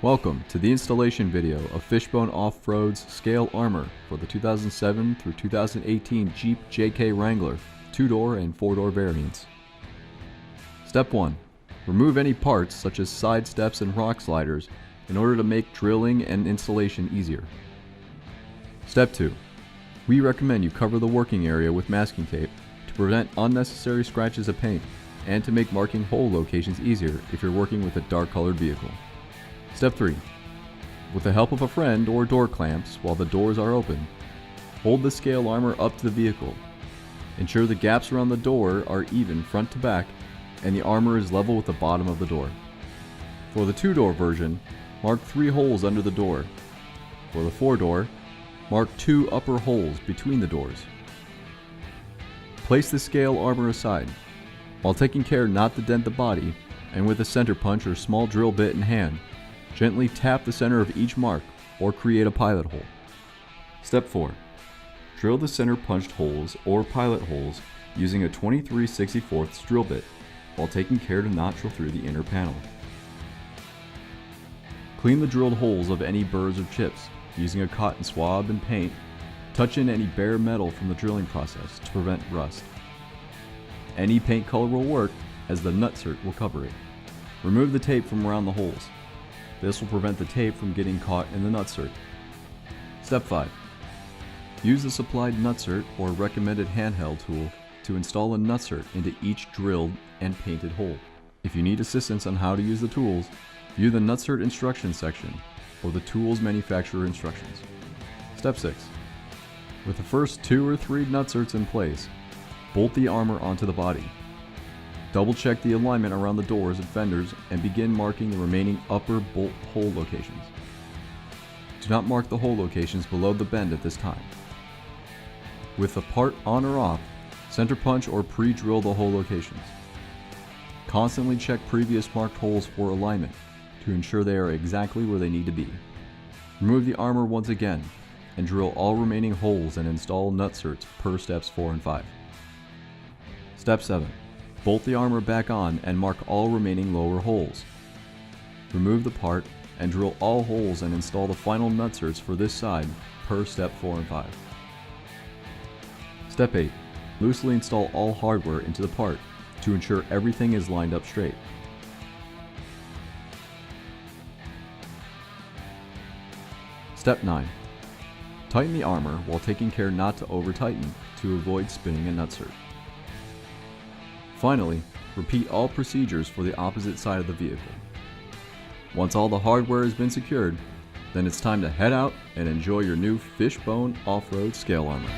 Welcome to the installation video of Fishbone Off-Road's scale armor for the 2007 through 2018 Jeep JK Wrangler 2-door and 4-door variants. Step 1. Remove any parts such as side steps and rock sliders in order to make drilling and installation easier. Step 2. We recommend you cover the working area with masking tape to prevent unnecessary scratches of paint and to make marking hole locations easier if you're working with a dark colored vehicle. Step 3. With the help of a friend or door clamps while the doors are open, hold the scale armor up to the vehicle. Ensure the gaps around the door are even front to back and the armor is level with the bottom of the door. For the 2-door version, mark 3 holes under the door. For the 4-door, mark 2 upper holes between the doors. Place the scale armor aside, while taking care not to dent the body, and with a center punch or small drill bit in hand, gently tap the center of each mark or create a pilot hole. Step 4. Drill the center punched holes or pilot holes using a 23/64 drill bit while taking care to not drill through the inner panel. Clean the drilled holes of any burrs or chips using a cotton swab and paint. Touch in any bare metal from the drilling process to prevent rust. Any paint color will work as the nutsert will cover it. Remove the tape from around the holes. This will prevent the tape from getting caught in the nutsert. Step 5. Use the supplied nutsert or recommended handheld tool to install a nutsert into each drilled and painted hole. If you need assistance on how to use the tools, view the nutsert instruction section or the tool's manufacturer instructions. Step 6. With the first 2 or 3 nutserts in place, bolt the armor onto the body. Double check the alignment around the doors and fenders and begin marking the remaining upper bolt hole locations. Do not mark the hole locations below the bend at this time. With the part on or off, center punch or pre-drill the hole locations. Constantly check previous marked holes for alignment to ensure they are exactly where they need to be. Remove the armor once again and drill all remaining holes and install nutserts per steps 4 and 5. Step 7. Bolt the armor back on and mark all remaining lower holes. Remove the part and drill all holes and install the final nutserts for this side per step 4 and 5. Step 8. Loosely install all hardware into the part to ensure everything is lined up straight. Step 9. Tighten the armor while taking care not to over-tighten to avoid spinning a nutsert. Finally, repeat all procedures for the opposite side of the vehicle. Once all the hardware has been secured, then it's time to head out and enjoy your new Fishbone Off-Road scale armor.